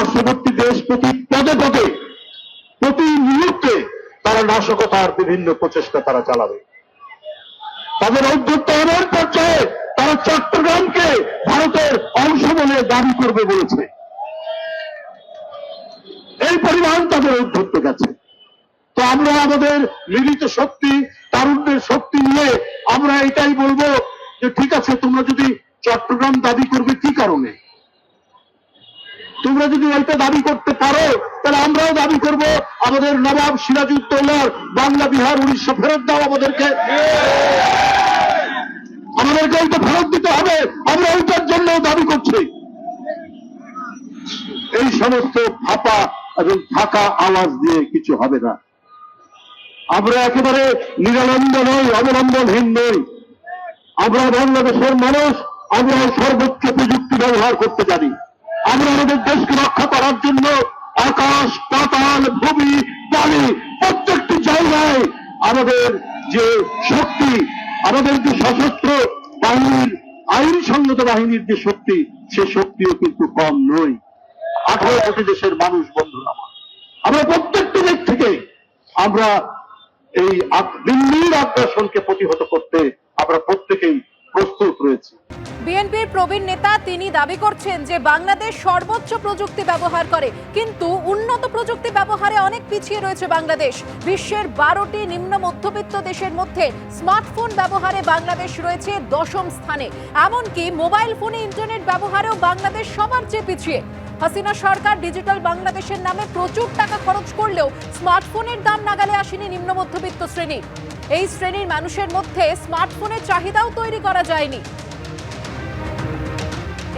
পার্শ্ববর্তী দেশ প্রতি পদে পদে প্রতি মুহূর্তে তারা নাশকতার বিভিন্ন প্রচেষ্টা তারা চালাবে। তাদের অভ্যুত্থানের পর্যায়ে তারা চট্টগ্রামকে ভারতের অংশ বলে দাবি করবে বলেছে। এই পরিমাণ তাদের অভ্যুত্থ গেছে। তো আমরা আমাদের মিলিত শক্তি, তারুণ্যের শক্তি নিয়ে আমরা এটাই বলবো যে ঠিক আছে, তোমরা যদি চট্টগ্রাম দাবি করবে কি কারণে, তোমরা যদি ওইটা দাবি করতে পারো তাহলে আমরাও দাবি করব আমাদের নবাব সিরাজউদ্দৌলার বাংলা বিহার উড়িষ্যা ফেরত দাও, আমাদেরকে ওইটা ফেরত দিতে হবে। আমরা ওইটার জন্য দাবি করছি। এই সমস্ত ফাঁপা এবং ফাঁকা আওয়াজ দিয়ে কিছু হবে না। আমরা একেবারে নিরানন্দ নই, অবলম্বনহীন নই। আমরা বাংলাদেশের মানুষ, আমরা সর্বোচ্চ প্রযুক্তি ব্যবহার করতে জানি। আমরা আমাদের দেশকে রক্ষা করার জন্য আকাশ, পাতাল, ভূমি, পানি প্রত্যেকটি জায়গায় আমাদের যে শক্তি, আমাদের যে সশস্ত্র বাহিনীর, আইনসঙ্গত বাহিনীর যে শক্তি, সে শক্তিও কিন্তু কম নয়। 18 কোটি দেশের মানুষ, বন্ধুরা, আমরা প্রত্যেকটি দিক থেকে আমরা এই দিল্লির আগ্রাসনকে প্রতিহত করতে আমরা প্রত্যেকেই প্রস্তুত রয়েছি। বিএনপির প্রবীণ নেতা তিনি দাবি করছেন যে বাংলাদেশ সর্বোচ্চ প্রযুক্তি ব্যবহার করে, কিন্তু উন্নত প্রযুক্তি ব্যবহারে অনেক পিছিয়ে রয়েছে বাংলাদেশ। বিশ্বের 12টি নিম্ন মধ্যবিত্ত দেশের মধ্যে স্মার্টফোন ব্যবহারে বাংলাদেশ রয়েছে 10ম স্থানে। এমনকি মোবাইল ফোনে ইন্টারনেট ব্যবহারেও বাংলাদেশ সবার চেয়ে পিছিয়ে। হাসিনা সরকার ডিজিটাল বাংলাদেশের নামে প্রচুর টাকা খরচ করলেও স্মার্টফোনের দাম নাগালে আসেনি নিম্ন মধ্যবিত্ত শ্রেণী। এই শ্রেণীর মানুষের মধ্যে স্মার্টফোনের চাহিদাও তৈরি করা যায়নি।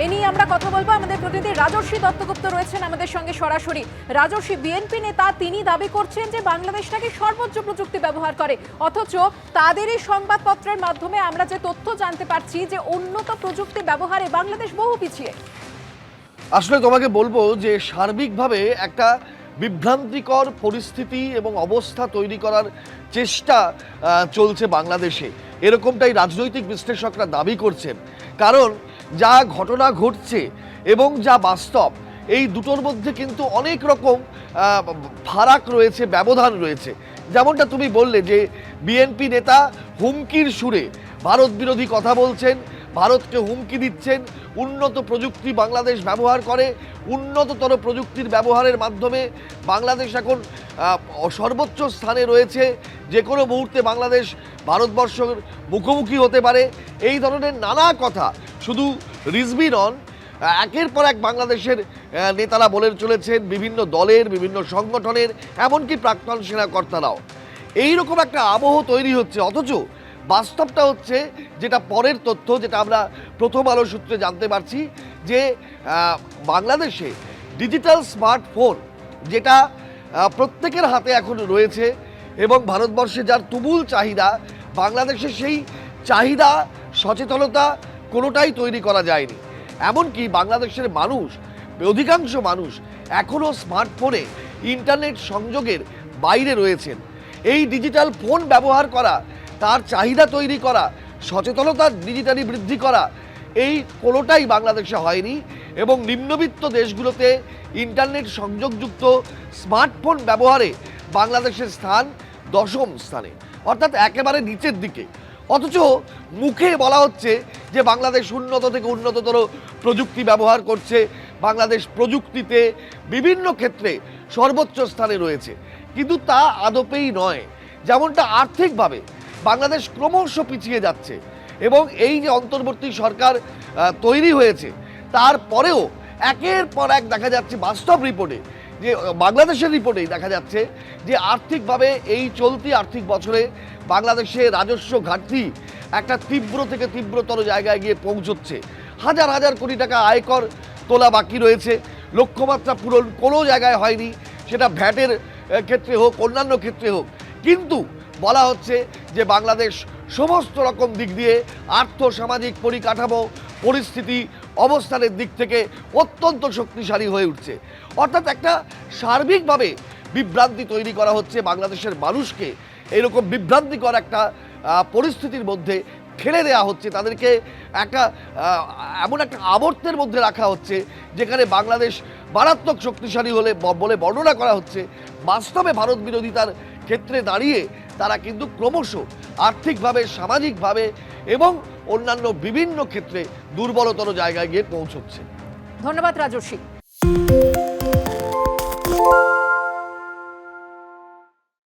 এ নিয়ে আমরা কথা বলবো। আমাদের প্রতিনিধি রাজর্ষি দত্তগুপ্ত রয়েছেন আমাদের সঙ্গে সরাসরি। রাজর্ষি, বিএনপি নেতা তিনি দাবি করছেন যে বাংলাদেশ নাকি সর্বোচ্চ প্রযুক্তি ব্যবহার করে, অথচ তাদেরই সংবাদপত্রের মাধ্যমে আমরা যে তথ্য জানতে পারছি যে উন্নত প্রযুক্তি ব্যবহারে বাংলাদেশ বহু পিছিয়ে। আসলে তোমাকে বলবো যে সার্বিকভাবে একটা বিভ্রান্তিকর পরিস্থিতি এবং অবস্থা তৈরি করার চেষ্টা চলছে বাংলাদেশে, এরকমটাই রাজনৈতিক বিশ্লেষকরা দাবি করছেন। কারণ যা ঘটনা ঘটছে এবং যা বাস্তব, এই দুটোর মধ্যে কিন্তু অনেক রকম ফারাক রয়েছে, ব্যবধান রয়েছে। যেমনটা তুমি বললে যে বিএনপি নেতা হুমকির সুরে ভারত বিরোধী কথা বলছেন, ভারতকে হুমকি দিচ্ছেন। উন্নত প্রযুক্তি বাংলাদেশ ব্যবহার করে, উন্নততর প্রযুক্তির ব্যবহারের মাধ্যমে বাংলাদেশ এখন সর্বোচ্চ স্থানে রয়েছে। যে কোনো মুহূর্তে বাংলাদেশ ভারতবর্ষের মুখোমুখি হতে পারে। এই ধরনের নানা কথা শুধু রিজভী নন, একের পর এক বাংলাদেশের নেতারা বলে চলেছেন, বিভিন্ন দলের, বিভিন্ন সংগঠনের, এমনকি প্রাক্তন সেনাকর্তারাও। এইরকম একটা আবহ তৈরি হচ্ছে, অথচ বাস্তবটা হচ্ছে যেটা পরের তথ্য, যেটা আমরা প্রথম আলো সূত্রে জানতে পারছি, যে বাংলাদেশে ডিজিটাল স্মার্টফোন যেটা প্রত্যেকের হাতে এখন রয়েছে এবং ভারতবর্ষে যার তুমুল চাহিদা, বাংলাদেশে সেই চাহিদা, সচেতনতা কোনোটাই তৈরি করা যায়নি। এমনকি বাংলাদেশের মানুষ, অধিকাংশ মানুষ এখনও স্মার্টফোনে ইন্টারনেট সংযোগের বাইরে রয়েছেন। এই ডিজিটাল ফোন ব্যবহার করা, তার চাহিদা তৈরি করা, সচেতনতা ডিজিটালি বৃদ্ধি করা, এই কোনোটাই বাংলাদেশে হয়নি। এবং নিম্নবিত্ত দেশগুলোতে ইন্টারনেট সংযোগযুক্ত স্মার্টফোন ব্যবহারে বাংলাদেশের স্থান 10ম স্থানে, অর্থাৎ একেবারে নিচের দিকে। অথচ মুখে বলা হচ্ছে যে বাংলাদেশ উন্নত থেকে উন্নততর প্রযুক্তি ব্যবহার করছে, বাংলাদেশ প্রযুক্তিতে বিভিন্ন ক্ষেত্রে সর্বোচ্চ স্থানে রয়েছে, কিন্তু তা আদপেই নয়। যেমনটা আর্থিকভাবে বাংলাদেশ ক্রমশ পিছিয়ে যাচ্ছে এবং এই যে অন্তর্বর্তী সরকার তৈরি হয়েছে, তারপরেও একের পর এক দেখা যাচ্ছে বাস্তব রিপোর্টে, যে বাংলাদেশের রিপোর্টেই দেখা যাচ্ছে যে আর্থিকভাবে এই চলতি আর্থিক বছরে বাংলাদেশে রাজস্ব ঘাটতি একটা তীব্র থেকে তীব্রতর জায়গায় গিয়ে পৌঁছচ্ছে। হাজার হাজার কোটি টাকা আয়কর তোলা বাকি রয়েছে, লক্ষ্যমাত্রা পূরণ কোনো জায়গায় হয়নি, সেটা ভ্যাটের ক্ষেত্রে হোক, অন্যান্য ক্ষেত্রে হোক। কিন্তু বলা হচ্ছে যে বাংলাদেশ সমস্ত রকম দিক দিয়ে আর্থসামাজিক পরিকাঠামো, পরিস্থিতি, অবস্থানের দিক থেকে অত্যন্ত শক্তিশালী হয়ে উঠছে। অর্থাৎ একটা সার্বিকভাবে বিভ্রান্তি তৈরি করা হচ্ছে বাংলাদেশের মানুষকে। এরকম বিভ্রান্তিকর একটা পরিস্থিতির মধ্যে ঠেলে দেওয়া হচ্ছে, তাদেরকে একটা এমন একটা আবর্তের মধ্যে রাখা হচ্ছে যেখানে বাংলাদেশ মারাত্মক শক্তিশালী হলে বলে বর্ণনা করা হচ্ছে, বাস্তবে ভারত বিরোধিতার ক্ষেত্রে দাঁড়িয়ে তারা কিন্তু ক্রমশ আর্থিকভাবে, সামাজিকভাবে এবং অন্যান্য বিভিন্ন ক্ষেত্রে দুর্বলতর জায়গায় গিয়ে পৌঁছচ্ছে। ধন্যবাদ রাজস্বী।